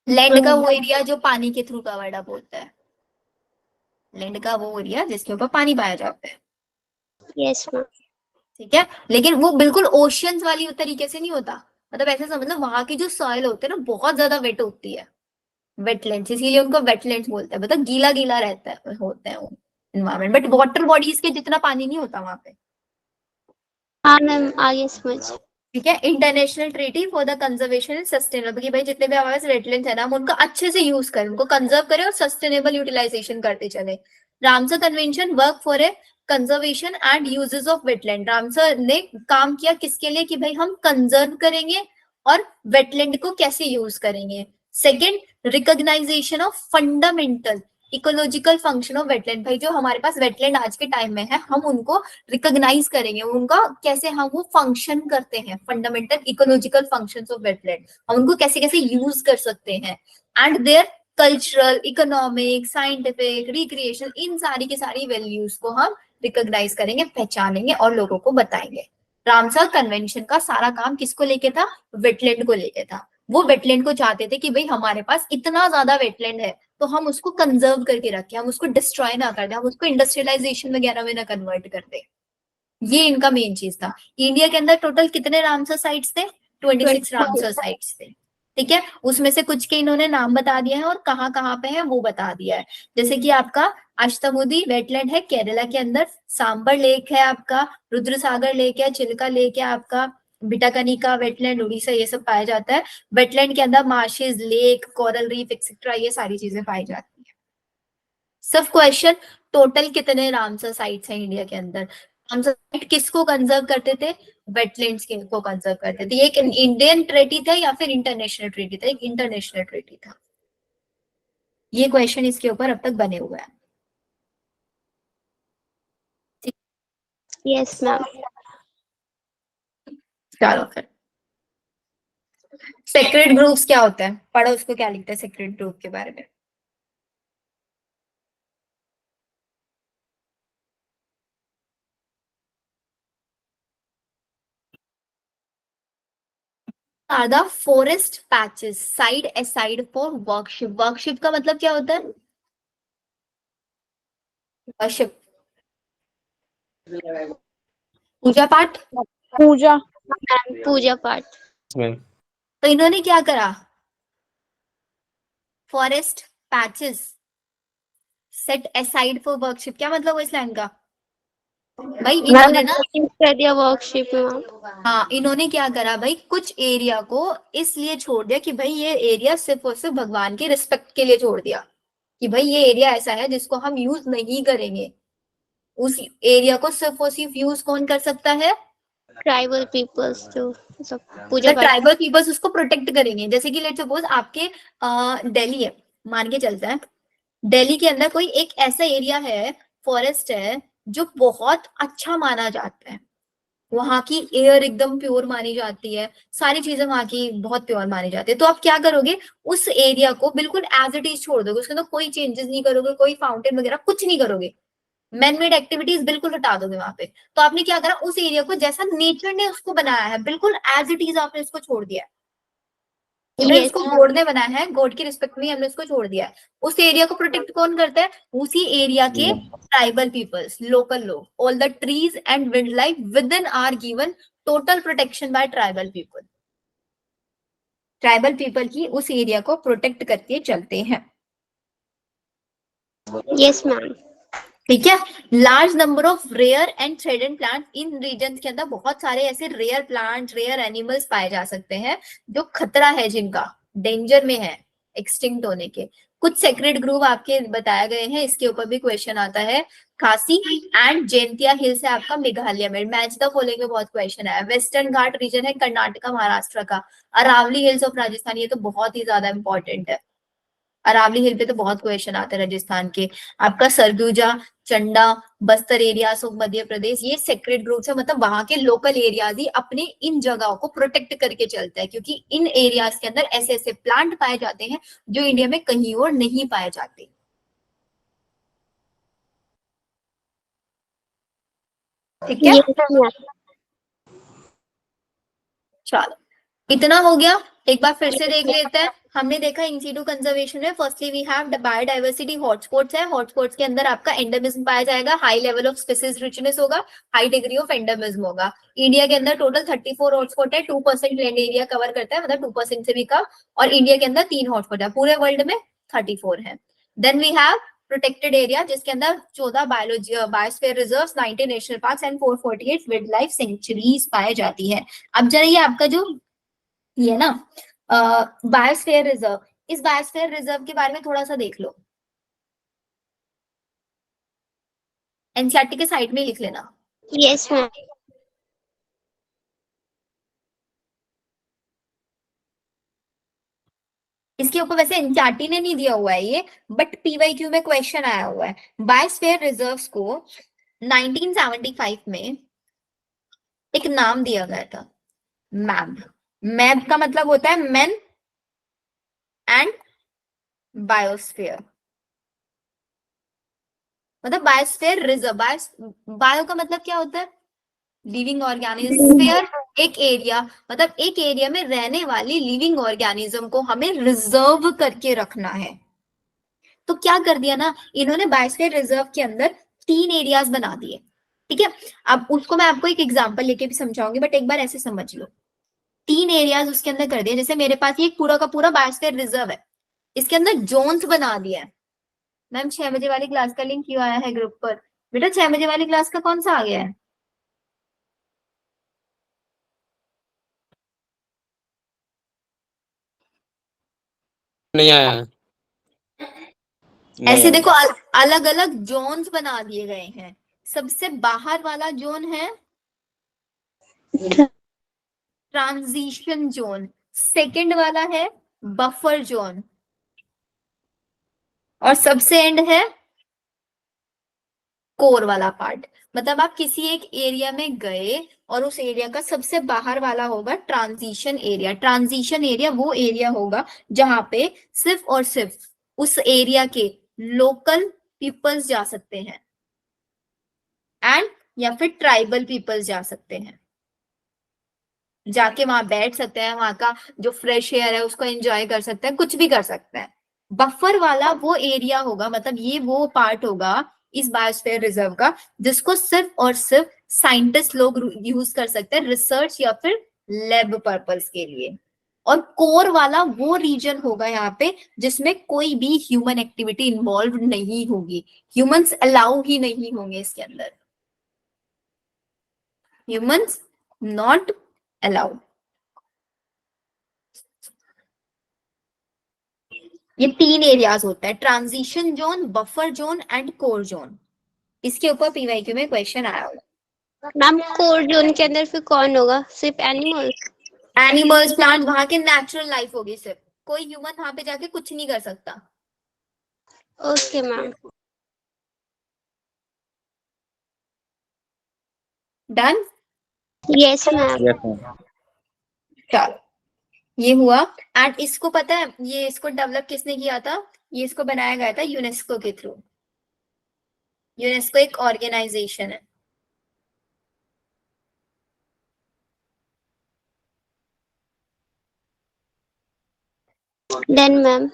लैंड का वो एरिया जो पानी के थ्रू कवर्ड अप होता है। लैंड का वो एरिया जिसके ऊपर पानी पाया जाता है। Yes ma'am. ठीक है, लेकिन वो बिल्कुल ओशियंस वाली तरीके से नहीं होता। मतलब ऐसे समझ लो, वहां की जो सॉइल होते हैं ना बहुत ज्यादा वेट होती है, वेटलैंड्स, इसीलिए उनको वेटलैंड्स बोलते हैं। मतलब गीला गीला रहता है, होते हैं वो एनवायरमेंट, बट वाटर बॉडीज के जितना पानी नहीं होता वहां पे। हाँ मैम, आगे समझ। ठीक है, international treaty for the conservation and sustainable, कि भाई जितने भी हमारे पास वेटलैंड्स है ना, हम उनका अच्छे से यूज करें, उनको कंजर्व करें और सस्टेनेबल यूटिलाइजेशन करते चले। Ramsar convention work for a conservation and uses of wetland. Ramsar ने काम किया किसके लिए? कि भाई हम कंजर्व करेंगे और वेटलैंड को कैसे यूज करेंगे। Second, recognization of fundamental ecological function of wetland. भाई जो हमारे पास वेटलैंड आज के टाइम में है, हम उनको रिकॉग्नाइज करेंगे, उनका कैसे हम वो फंक्शन करते हैं, fundamental ecological functions of wetland, हम उनको कैसे कैसे यूज कर सकते हैं। And their cultural, economic, scientific, recreation, इन सारी की सारी वैल्यूज को हम रिकॉग्नाइज करेंगे, पहचानेंगे और लोगों को बताएंगे। रामसर कन्वेंशन का सारा काम किसको लेके था? वेटलैंड को लेके था। वो वेटलैंड को चाहते थे कि भाई हमारे पास इतना ज्यादा वेटलैंड है तो हम उसको कंजर्व करके रखें, हम उसको डिस्ट्रॉय ना कर दें, हम उसको इंडस्ट्रियलाइजेशन वगैरह में ना कन्वर्ट कर दें। ये इनका मेन चीज था। इंडिया के अंदर टोटल कितने रामसर साइट्स थे? 26 रामसर साइट्स थे। ठीक है, उसमें से कुछ के इन्होंने नाम बता दिया है और कहाँ पे है वो बता दिया है। जैसे कि आपका अष्टमुदी वेटलैंड है केरला के अंदर, सांबर लेक है आपका, रुद्रसागर लेक है, चिल्का लेक है आपका, बिटाकनिका वेटलैंड उड़ीसा, ये सब पाया जाता है। वेटलैंड के अंदर marches, lake, coral reef etcetera, ये सारी चीजें पाई जाती है। सब क्वेश्चन, टोटल कितने रामसर साइट्स हैं इंडिया के अंदर? रामसर साइट किसको कंजर्व करते थे? वेटलैंड्स को कंजर्व करते थे। ये एक इंडियन ट्रीटी था या फिर इंटरनेशनल ट्रीटी था? एक इंटरनेशनल ट्रीटी था। ये क्वेश्चन इसके ऊपर अब तक बने हुए हैं। Yes ma'am. चलो फिर, सेक्रेट ग्रुप्स क्या होता है, पढ़ो उसको क्या लिखते हैं सेक्रेट ग्रुप के बारे में। Are the forest patches side aside for worship. Worship का मतलब क्या होता है? वर्शिप, पूजा पाठ। पूजा। मैम पूजा पाठ। मैम तो इन्होंने क्या करा, forest patches set aside for worship, क्या मतलब हुआ इस लाइन का? भाई इन्होंने ना, कर दिया वर्कशिप में मैम। हाँ इन्होंने क्या करा भाई, कुछ एरिया को इसलिए छोड़ दिया कि भाई ये एरिया सिर्फ और सिर्फ भगवान के रिस्पेक्ट के लिए छोड़ दिया, कि भाई ये एरिया ऐसा है जिसको हम यूज नहीं करेंगे। उस एरिया को सिर्फ और सिर्फ यूज कौन कर सकता है? ट्राइबल पीपल्स जो सब पूजा पाठ। ट्राइबल पीपल्स उसको प्रोटेक्ट करेंगे। जैसे कि लेट्स सपोज आपके दिल्ली है, मान के चलते हैं दिल्ली के अंदर कोई एक ऐसा एरिया है, फॉरेस्ट है, जो बहुत अच्छा माना जाता है, वहां की एयर एकदम प्योर मानी जाती है, सारी चीजें वहां की बहुत प्योर मानी जाती है। तो आप क्या करोगे, उस एरिया को बिल्कुल एज इट इज छोड़ दोगे, उसके अंदर कोई चेंजेस नहीं करोगे, कोई फाउंटेन वगैरह कुछ नहीं करोगे, मैन मेड एक्टिविटीज बिल्कुल हटा दोगे वहां पे। तो आपने क्या करा, उस एरिया को जैसा नेचर ने उसको बनाया है बिल्कुल एज इट इज आपने उसको छोड़ दिया है। हमने यस उसको गॉड ने बनाया है, गॉड की रिस्पेक्ट में हमने उसको छोड़ दिया है। उस एरिया को प्रोटेक्ट कौन करता है? उसी एरिया के ट्राइबल पीपल्स, लोकल लोग। All the trees and wild life within are given total protection by tribal people. Tribal people की उस एरिया को प्रोटेक्ट करके चलते हैं। Yes ma'am. ठीक है। Large number of rare and threatened plant, in region के अंदर बहुत सारे ऐसे रेयर प्लांट, रेयर एनिमल्स पाए जा सकते हैं जो खतरा है, जिनका डेंजर में है एक्सटिंक्ट होने के। कुछ सेक्रेट ग्रुप आपके बताए गए हैं, इसके ऊपर भी क्वेश्चन आता है। खासी एंड जैंतिया हिल्स है आपका मेघालय में, मैच द फॉलोइंग में बहुत क्वेश्चन है। वेस्टर्न घाट रीजन है कर्नाटका महाराष्ट्र का। अरावली हिल्स ऑफ राजस्थान, ये तो बहुत ही ज्यादा इंपॉर्टेंट है। अरावली हिल पे तो बहुत क्वेश्चन आते हैं राजस्थान के। आपका सरगुजा, चंडा, बस्तर एरियाज ऑफ मध्य प्रदेश, ये सेक्रेट ग्रुप्स है, मतलब वहां के लोकल एरियाज ही अपने इन जगहों को प्रोटेक्ट करके चलता है, क्योंकि इन एरियाज के अंदर ऐसे ऐसे प्लांट पाए जाते हैं जो इंडिया में कहीं और नहीं पाए जाते। ठीक है, यस मैम। चलो इतना हो गया। एक बार फिर से देख लेते हैं। हमने देखा इन सीटू कंजर्वेशन में firstly we have biodiversity hotspots है। हॉटस्पॉट्स के अंदर आपका एंडेमिज्म पाया जाएगा, high level of species richness होगा, हाई डिग्री ऑफ एंडेमिज्म होगा। इंडिया के अंदर टोटल 34 हॉटस्पॉट है, 2% लैंड एरिया कवर करता है, मतलब 2% से भी कम। और इंडिया के अंदर 3 हॉटस्पॉट है, पूरे वर्ल्ड में 34 है। Then we have protected area, जिसके अंदर 14 biosphere reserves, 90 national parks and 448 wildlife sanctuaries पाई जाती है। अब जरा ये आपका जो ये ना बायोस्फीयर रिजर्व, इस बायोस्फीयर रिजर्व के बारे में थोड़ा सा देख लो, एनसीईआरटी के साइड में लिख लेना। Yes ma'am. इसके ऊपर वैसे एनसीईआरटी ने नहीं दिया हुआ है ये, बट पीवाईक्यू में क्वेश्चन आया हुआ है। बायोस्फीयर रिजर्व्स को 1975 में एक नाम दिया गया था, मैप। मैप का मतलब होता है मैन एंड बायोस्फीयर, मतलब बायोस्फीयर रिजर्व। बायो का मतलब क्या होता है? Living organism. स्फीयर एक एरिया, मतलब एक एरिया में रहने वाली लिविंग ऑर्गेनिज्म को हमें रिजर्व करके रखना है। तो क्या कर दिया ना इन्होंने, बायोस्फीयर रिजर्व के अंदर 3 एरियाज बना दिए। ठीक है, अब उसको मैं आपको एक एग्जांपल लेके भी समझाऊंगी, बट एक बार ऐसे समझ लो। 3 एरियाज उसके अंदर कर दिया, जैसे मेरे पास ये पूरा का पूरा बायोस्फीयर रिजर्व है, इसके अंदर जोन्स बना दिया है। मैम 6 बजे वाली क्लास का लिंक क्यों आया है ग्रुप पर? बेटा 6 बजे वाली क्लास का कौन सा आ गया है? नहीं आया है। ऐसे नहीं देखो अलग अलग जोन्स बना दिए गए हैं। सबसे बाहर वाला जोन है ट्रांजिशन जोन, सेकंड वाला है बफर जोन, और सबसे एंड है कोर वाला पार्ट। मतलब आप किसी एक एरिया में गए और उस एरिया का सबसे बाहर वाला होगा ट्रांजिशन एरिया। ट्रांजिशन एरिया वो एरिया होगा जहां पे सिर्फ और सिर्फ उस एरिया के लोकल पीपल्स जा सकते हैं एंड या फिर ट्राइबल पीपल्स जा सकते हैं, जाके वहां बैठ सकते हैं, वहां का जो फ्रेश एयर है उसको एंजॉय कर सकते हैं, कुछ भी कर सकते हैं। बफर वाला वो एरिया होगा, मतलब ये वो पार्ट होगा इस बायोस्फीयर रिजर्व का जिसको सिर्फ और सिर्फ साइंटिस्ट लोग यूज कर सकते हैं रिसर्च या फिर लैब पर्पस के लिए। और कोर वाला वो रीजन होगा यहाँ पे जिसमें कोई भी ह्यूमन एक्टिविटी इन्वॉल्व नहीं होगी, ह्यूमंस अलाउ ही नहीं होंगे इसके अंदर, ह्यूमंस नॉट अलाउड। ये तीन एरियाज होता है, transition zone, buffer zone and core zone. इसके ऊपर पीवाईक्यू में क्वेश्चन आया होगा। मैम कोर जोन के अंदर फिर कौन होगा? सिर्फ एनिमल्स? एनिमल्स, प्लांट, वहां के नेचुरल लाइफ होगी सिर्फ, कोई ह्यूमन वहां पे जाके कुछ नहीं कर सकता। Okay ma'am. Done? Yes ma'am. Yes, ma'am. चलो ये हुआ। एंड इसको पता है ये इसको डेवलप किसने किया था? ये इसको बनाया गया था यूनेस्को के थ्रू। यूनेस्को एक ऑर्गेनाइजेशन है। Done ma'am.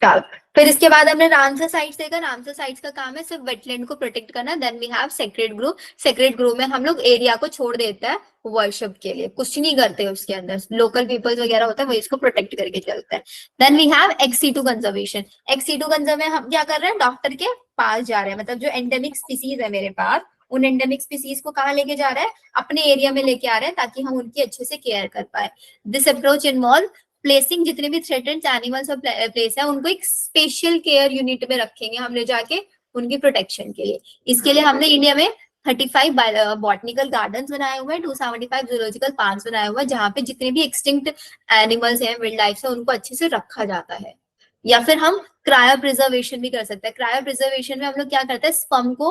चलो फिर इसके बाद हमने रामसर साइट्स देखा। रामसर साइट्स का काम है सिर्फ वेटलैंड को प्रोटेक्ट करना। Then we have sacred grove. Sacred grove में हम लोग एरिया को छोड़ देते हैं वर्शिप के लिए, कुछ नहीं करते उसके अंदर, लोकल पीपल्स वगैरह होता है वो इसको प्रोटेक्ट करके चलता है। Then we have ex situ conservation. Ex situ conserve में हम क्या कर रहे हैं, डॉक्टर के पास जा रहे हैं, मतलब जो एंडेमिक स्पीसीज है मेरे पास उन एंडेमिक स्पीसीज को कहाँ लेके जा रहे हैं, अपने एरिया में लेके आ रहे हैं ताकि हम उनकी अच्छे से केयर कर पाए। दिस अप्रोच इन्वॉल्व प्लेसिंग जितने भी थ्रेटेंड एनिमल्स और प्लेस है उनको एक स्पेशल केयर यूनिट में रखेंगे हम ले जाके उनकी प्रोटेक्शन के लिए। इसके लिए हमने इंडिया में 35 बॉटनिकल गार्डन्स बनाए हुए हैं, 275 जूलॉजिकल पार्क्स बनाए हुए हैं जहाँ पे जितने भी एक्सटिंक्ट एनिमल्स हैं, वाइल्ड लाइफ है, उनको अच्छे से रखा जाता है। या फिर हम क्रायो प्रिजर्वेशन भी कर सकते हैं। क्रायो प्रिजर्वेशन में हम लोग क्या करते हैं, स्पर्म को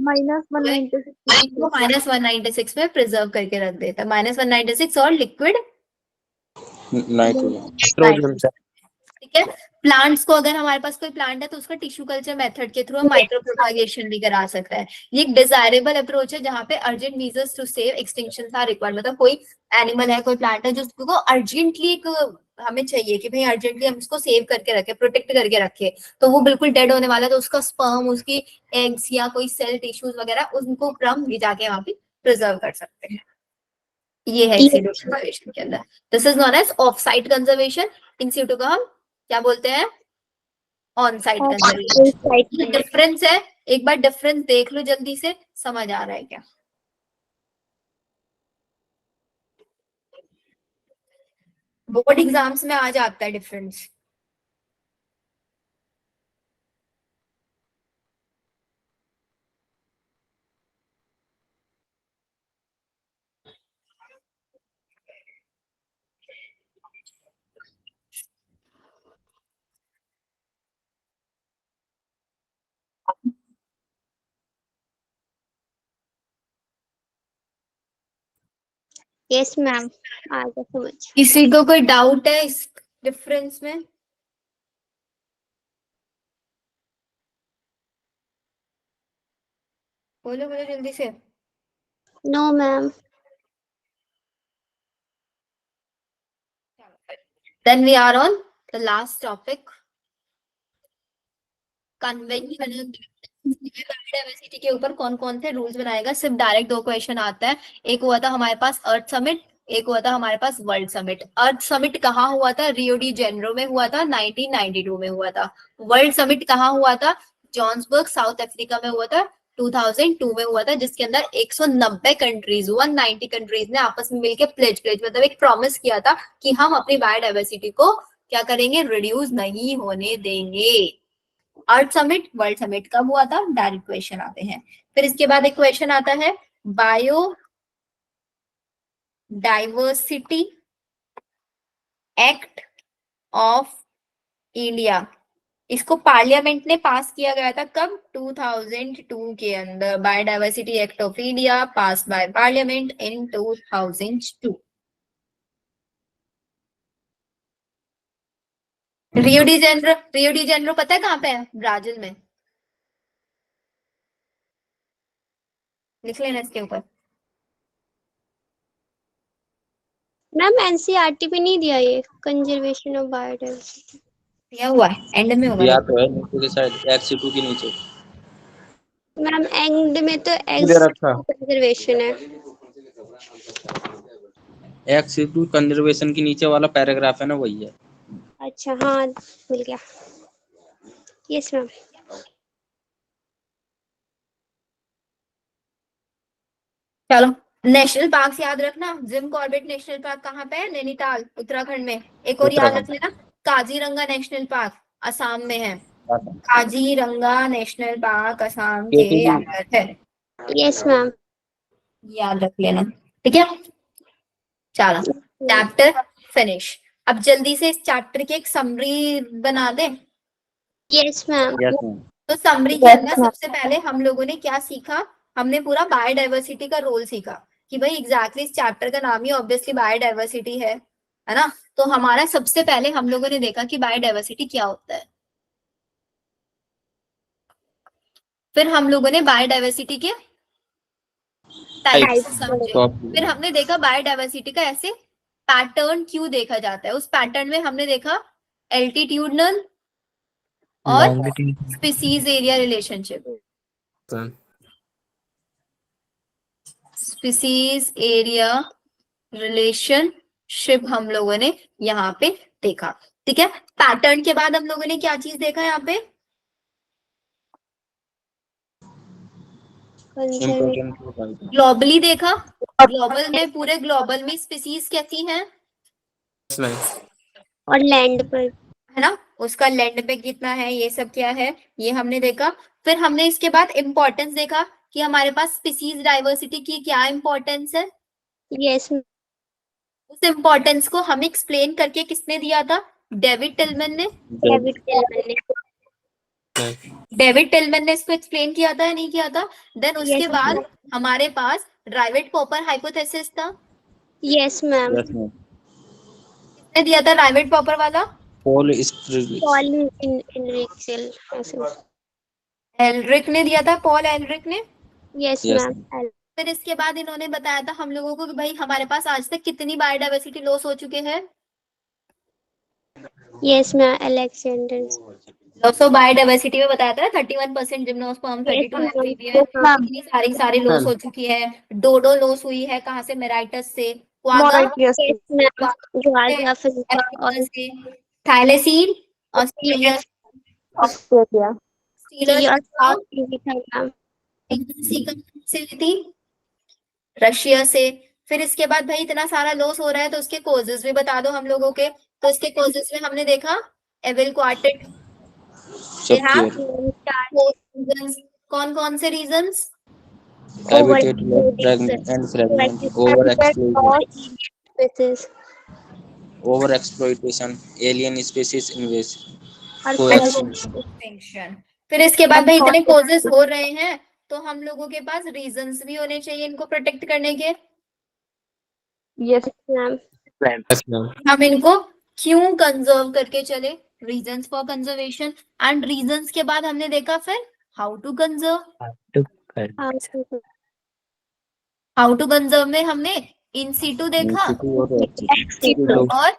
-196 में प्रिजर्व करके रख देता है, -196 और लिक्विड Nitrogen. Nitrogen sir. ठीक है। प्लांट्स को अगर हमारे पास कोई प्लांट है तो उसका टिश्यू कल्चर मेथड के थ्रू हम माइक्रो प्रोपागेशन भी करा सकता है। ये एक डिजायरेबल अप्रोच है जहाँ पे urgent measures to save extinction are required. मतलब कोई एनिमल है, कोई प्लांट है जिसको अर्जेंटली एक हमें चाहिए कि भाई अर्जेंटली हम उसको सेव करके रखे, प्रोटेक्ट करके रखे, तो वो बिल्कुल डेड होने वाला है, तो उसका स्पर्म, उसकी एग्स या कोई सेल टिश्यूज वगैरह उनको हम ले जाके वहां पे प्रिजर्व कर सकते हैं। ये है इन-सीटू कंजर्वेशन के अंदर। This is non age of site conservation. In situ को हम क्या बोलते हैं, ऑन साइट कंजर्वेशन। डिफरेंस है, एक बार डिफरेंस देख लो जल्दी से, समझ आ रहा है क्या? बोर्ड एग्जाम्स में आ जाता है डिफरेंस। यस मैम, आ गया समझ। किसी को कोई डाउट है इस डिफरेंस में? बोलो बोलो जल्दी से। No ma'am. Then we are on the last topic, convention. Diversity के ऊपर कौन कौन से रूल्स बनाएगा, सिर्फ डायरेक्ट 2 क्वेश्चन आता है। एक हुआ था हमारे पास अर्थ समिट, एक हुआ था हमारे पास वर्ल्ड समिट। अर्थ समिट कहाँ हुआ था, रियो डी जेनेरो में हुआ था, 1992 में हुआ था। वर्ल्ड समिट कहाँ हुआ था, जोहान्सबर्ग साउथ अफ्रीका में हुआ था, 2002 में हुआ था, जिसके अंदर 190 कंट्रीज, 190 कंट्रीज ने आपस में मिलकर प्लेज मतलब एक प्रॉमिस किया था कि हम अपनी बायोडाइवर्सिटी को क्या करेंगे, रिड्यूस नहीं होने देंगे। अर्थ समिट, वर्ल्ड समिट कब हुआ था, डायरेक्ट क्वेश्चन आते हैं। फिर इसके बाद एक क्वेश्चन आता है bio diversity act of India इसको पार्लियामेंट ने पास किया गया था कब? 2002 के अंदर, biodiversity act of India pass by parliament in 2002। Rio de Janeiro पता है कहाँ पे है? ब्राजील में। लिख लेना इसके ऊपर। मैम एनसीईआरटी पे नहीं दिया ये कंजर्वेशन ऑफ बायोडाइवर्सिटी। दिया हुआ है, एंड में होगा। दिया तो है नीचे की साइड एक्स2 के नीचे मैम एंड में तो दे रखा। कंजर्वेशन है। एक्स2 कंजर्वेशन के नीचे वाला पैराग्राफ है ना, वही है। अच्छा हाँ मिल गया। Yes ma'am. चलो नेशनल पार्क याद रखना। जिम कॉर्बेट नेशनल पार्क कहाँ पे है? नैनीताल उत्तराखंड में। एक और याद रख लेना, काजीरंगा नेशनल पार्क असम में है। काजीरंगा नेशनल पार्क असम के अंदर है। Yes ma'am. याद रख लेना, ठीक है। चलो चैप्टर फिनिश। अब जल्दी से इस चैप्टर की एक समरी बना दे। Yes ma'am. तो समरी के अंदर सबसे पहले हम लोगों ने क्या सीखा? हमने पूरा बायोडाइवर्सिटी का रोल सीखा कि भाई एग्जैक्टली इस चैप्टर का नाम ही ऑब्वियसली बायोडाइवर्सिटी है ना। तो हमारा सबसे पहले हम लोगों ने देखा कि बायोडाइवर्सिटी क्या होता है। फिर हम लोगों ने बायोडाइवर्सिटी के टाइप्स समझे। फिर हमने देखा बायोडाइवर्सिटी का ऐसे पैटर्न क्यों देखा जाता है। उस पैटर्न में हमने देखा एल्टीट्यूडनल और species area relationship. Species area relationship हम लोगों ने यहाँ पे देखा, ठीक है। पैटर्न के बाद हम लोगों ने क्या चीज देखा यहाँ पे? ग्लोबली देखा। ग्लोबल में, पूरे ग्लोबल में स्पीसीज कैसी हैं? और लैंड पर है ना, उसका लैंड पे कितना है, ये सब क्या है, ये हमने देखा। फिर हमने इसके बाद इम्पोर्टेंस देखा कि हमारे पास स्पीसीज डाइवर्सिटी की क्या इम्पोर्टेंस है। यस। उस इम्पोर्टेंस को हमें एक्सप्लेन करके किसने दिया था? डेविड टिलमैन ने। डेविड टिलमैन ने इसको एक्सप्लेन किया था या नहीं किया था? देन उसके बाद हमारे पास ड्राइवेड पॉपर हाइपोथेसिस था। Yes ma'am. किसने दिया था ड्राइवेड पॉपर वाला? पॉल एल्ड्रिक ने दिया था, पॉल एल्ड्रिक ने। Yes ma'am. फिर इसके बाद इन्होंने बताया था हम लोगों को कि भाई हमारे पास आज तक कितनी बायोडाइवर्सिटी लॉस हो चुके हैं। Yes ma'am. Alexander loss of biodiversity में बताया था 31% जिम्नोस्पर्म, 32 एम्फीबियन, इतनी सारी लॉस हो चुकी है। डोडो लॉस हुई है कहाँ से? मेराइटस से। थाइलेसीन ऑस्ट्रेलिया, से थी रशिया से। फिर इसके बाद भाई इतना सारा लॉस हो रहा है तो उसके कॉजेस भी बता दो हम लोगों के। तो इसके कॉजेस में हमने देखा एविल क्वार्टेट। कौन कौन से reasons? Over exploitation, alien species invasion. फिर इसके बाद भाई इतने कॉजेस हो रहे हैं तो हम लोगों के पास रीजंस भी होने चाहिए इनको प्रोटेक्ट करने के। Yes ma'am. हम इनको क्यों कंजर्व करके चले? Reasons for conservation. And reasons के बाद हमने देखा फिर how to conserve. How to conserve में हमने इन सीटू देखा और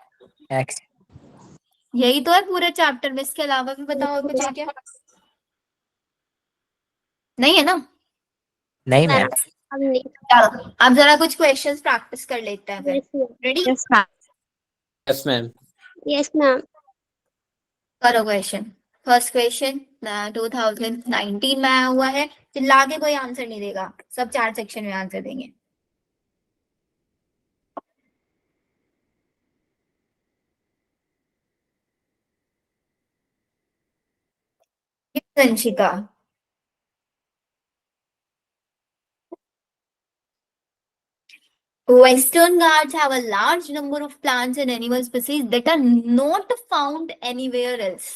यही तो है पूरे चैप्टर में। इसके अलावा भी बताओ कुछ है क्या? नहीं है ना? नहीं मैम। चलो अब जरा कुछ क्वेश्चंस प्रैक्टिस कर लेते हैं फिर। Ready? Yes ma'am. Yes ma'am. करो क्वेश्चन। फर्स्ट क्वेश्चन 2019 में आया हुआ है। चिल्ला के कोई आंसर नहीं देगा, सब 4 सेक्शन में आंसर देंगे। संशिका, Western Ghats have a large number of plants and animal species that are not found anywhere else.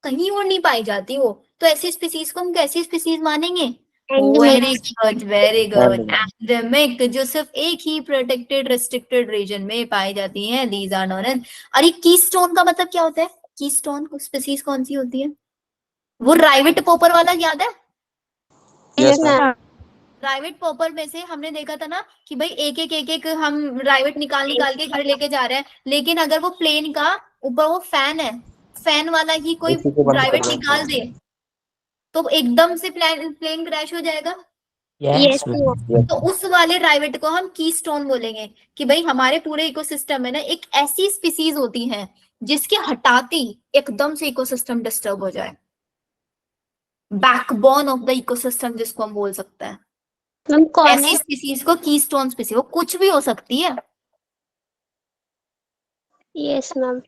कहीं और नहीं पाई जाती वो, तो ऐसी स्पीसीज को हम कैसी स्पीसीज मानेंगे? Endemic. Very good. Endemic. Endemic, जो सिर्फ एक ही प्रोटेक्टेड रेस्ट्रिक्टेड रीजन में पाई जाती हैं, दीज आर नोन एज। और ये कीस्टोन का मतलब क्या होता है? कीस्टोन स्पीसीज कौन सी होती है? वो राइवेट पोपर वाला याद है? Yes, ma'am. राइवेट पॉपर में से हमने देखा था ना कि भाई एक एक हम राइवेट निकाल निकाल के घर लेके जा रहे हैं, लेकिन अगर वो प्लेन का ऊपर वो फैन है, फैन वाला ही कोई उसी को बंद कर राइवेट दो। निकाल दे तो एकदम से प्लेन प्लेन क्रैश हो जाएगा। Yes, Yes, ma'am. ma'am. Yes. तो उस वाले राइवेट को हम कीस्टोन बोलेंगे कि भाई हमारे पूरे इकोसिस्टम में ना एक ऐसी स्पीसीज होती है जिसके हटाते ही एकदम से इकोसिस्टम डिस्टर्ब हो जाए। बैकबोन ऑफ द इकोसिस्टम जिसको हम बोल सकते हैं, मैम कौन ऐसी है? स्पीसीज को कीस्टोन स्पीसीज, वो कुछ भी हो सकती है। Yes ma'am.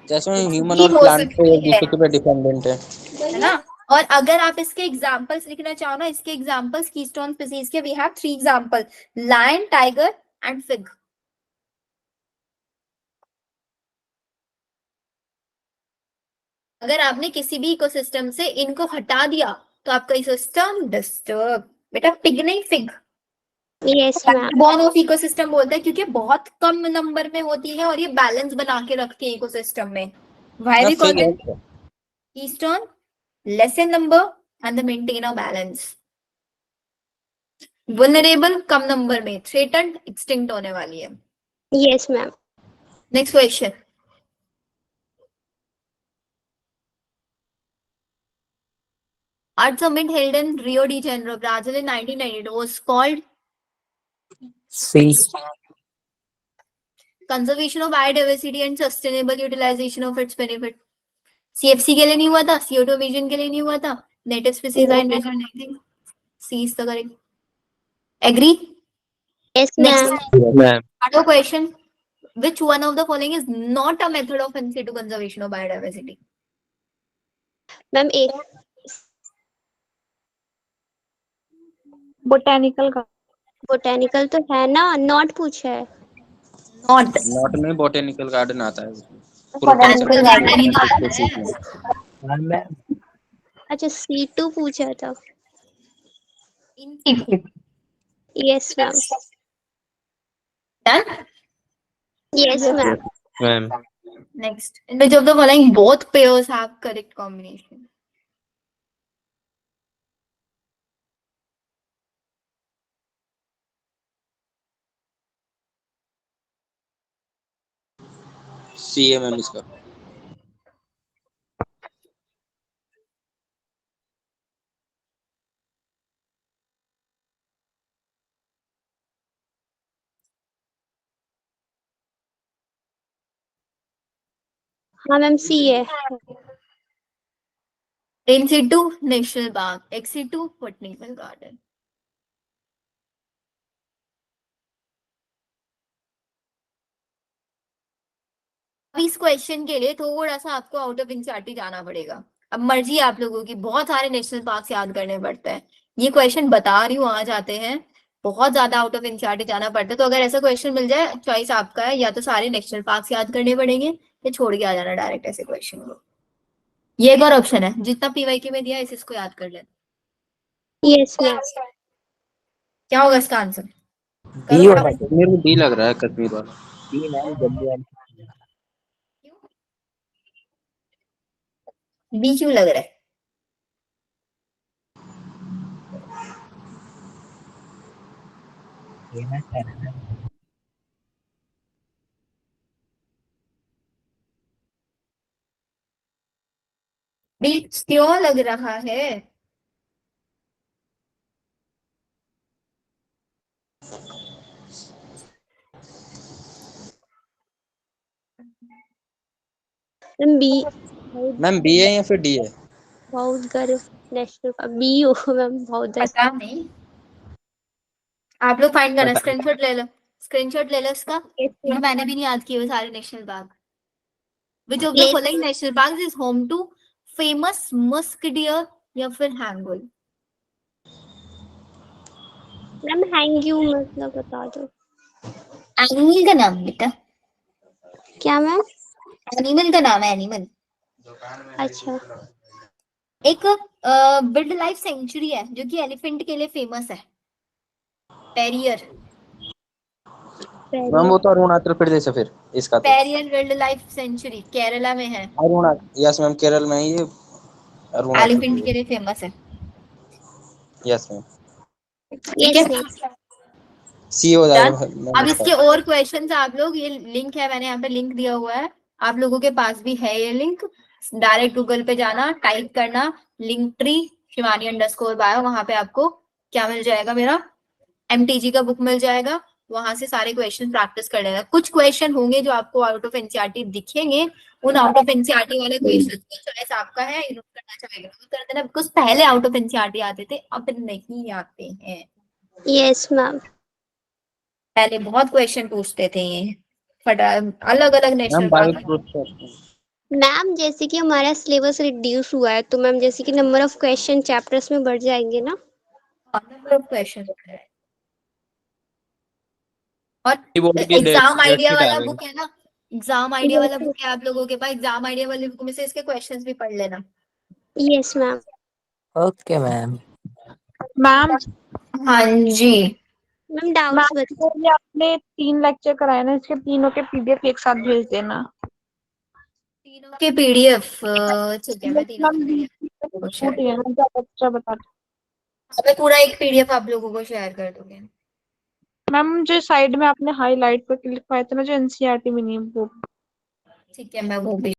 जैसे ह्यूमन भी और हो प्लांट पे सकती एक है दूसरे पे डिपेंडेंट है ना? और अगर आप इसके एग्जांपल्स लिखना चाहो ना, इसके एग्जांपल्स कीस्टोन स्पीसीज के, we have 3 example, lion, tiger and fig. अगर आपने किसी भी इकोसिस्टम से इनको हटा दिया तो आपका इकोसिस्टम डिस्टर्ब। बेटा पिग नहीं, fig. Yes ma'am. Backbone of ecosystem बोलते हैं क्योंकि बहुत कम नंबर में होती है और ये बैलेंस बना के रखती है इकोसिस्टम में। Why we call it keystone? Less in number and the maintain a balance. Vulnerable, कम नंबर में, थ्रेटन्ड, एक्सटिंक्ट होने वाली है। Yes ma'am. Next question. Art Summit held in Rio de Janeiro, Brazil in 1992 was called C. Conservation of Biodiversity and Sustainable Utilization of its Benefit. CFC के लिए नहीं हुआ था, CO2 emission के लिए नहीं हुआ था, native species are endangered, I think C is the correct. Agree? Yes Next, ma'am. Ma'am auto question. Which one of the following is not a method of in situ conservation of biodiversity? Ma'am एक botanical का botanical तो है ना, not पूछा है. Not. Not में botanical garden आता है उसमें। Botanical garden ही तो आता species है। में। Ma'am. अच्छा C2 पूछा था. In situ. Yes ma'am. Done? Yes ma'am. Ma'am Next. In which of the following both pairs have correct combination? सी है मैम इसका। हाँ मैम C है. In situ national park, ex situ botanical garden. अब इस question के लिए थोड़ा सा आपको आउट ऑफ एनसीईआरटी जाना पड़ेगा। अब मर्जी आप लोगों की, बहुत सारे नेशनल पार्क याद करने पड़ते हैं। ये क्वेश्चन बता रही हूँ, आ जाते हैं, बहुत ज्यादा आउट ऑफ एनसीईआरटी जाना पड़ता है। तो अगर ऐसा क्वेश्चन मिल जाए, चॉइस आपका है, या तो सारे नेशनल पार्क याद करने पड़ेंगे या छोड़ के आ जाना डायरेक्ट ऐसे क्वेश्चन को। ये एक और ऑप्शन है, जितना पीवाईक्यू में दिया है इसको याद कर लेना। Yes ma'am. क्या होगा इसका आंसर? B होना चाहिए। मेरे को डी लग रहा है कश्मीर वाला। B मैम, जल्दी वाली। बी क्यों लग रहा है? ये ना करना। बी क्यों लग रहा है? Ma'am B. मैम बी है या फिर डी है? बहुत गर्व नेशनल का B हो मैम, बहुत पता नहीं, आप लोग फाइंड करना, पता स्क्रीनशॉट ले लो, स्क्रीनशॉट ले लो इसका। नहीं. मैंने भी नहीं याद किए वो सारे national park. Which of the Yes. Following national park is home to famous musk deer या फिर हैंगुल? मैम हैंग्यू मतलब बता दो. एनिमल का नाम बेटा, क्या मैम? एनिमल का नाम है, एनिमल। अच्छा. एक वाइल्ड लाइफ सेंचुरी है जो कि एलिफेंट के लिए फेमस है, पेरियर। मैम वो तो अरुणाचल प्रदेश है फिर इसका तो। Periyar wild life sanctuary Kerala में है, अरुणाचल, यस मैम, केरल में ही ये अरुणाचल एलिफेंट प्रदेश। के लिए फेमस है। यस मैम, ठीक यस है, मैम। सी हो डन। जाएगा मैम अब इसका। इसके और क्वेश्चंस आप लोग, ये लिंक है, मैंने यहाँ पे लिंक दिया हुआ है, आप लोगों के पास भी है ये लिंक। डायरेक्ट गूगल पे जाना, टाइप करना link tree Shivani underscore bio, वहां पे आपको क्या मिल जाएगा, मेरा एमटीजी का बुक मिल जाएगा। वहां से सारे क्वेश्चन प्रैक्टिस कर लेना। कुछ क्वेश्चन होंगे जो आपको आउट ऑफ एनसीईआरटी दिखेंगे, उन आउट ऑफ एनसीईआरटी वाले क्वेश्चन को चॉइस आपका है, यूज करना चाहेगा तो कर देना, बिकॉज पहले आउट ऑफ एनसीईआरटी आते थे, अब नहीं आते हैं। Yes ma'am. पहले बहुत क्वेश्चन पूछते थे ये, अलग अलग ma'am national bio park. Process. Ma'am जैसे कि हमारा सिलेबस रिड्यूस हुआ है तो मैम जैसे कि नंबर ऑफ क्वेश्चन चैप्टर्स में बढ़ जाएंगे ना। नंबर ऑफ क्वेश्चन और कीबोर्ड की एग्जाम आइडिया डेटशीट आ वाला गई। बुक है ना, एग्जाम आइडिया वाला बुक है आप लोगों के पास, एग्जाम आइडिया वाले बुक में से इसके क्वेश्चंस भी पढ़ लेना। Yes ma'am. Okay, ma'am. Ma'am हाँ जी, मैम डाउट्स मैम बता। ये आपने 3 लेक्चर कराए ना, इसके तीनों के पीडीएफ एक साथ भेज देना। तीनों के पीडीएफ ठीक है, मैं तीनों के पीडीएफ शेयर छूट गया ना, क्या बच्चा बता। मैं पूरा एक पीडीएफ आप लोगों को शेयर कर दूंगी। मैम जो साइड में आपने हाईलाइट पे क्लिक किया था ना, जो एनसीईआरटी में नहीं, वो ठीक है, मैं वो भी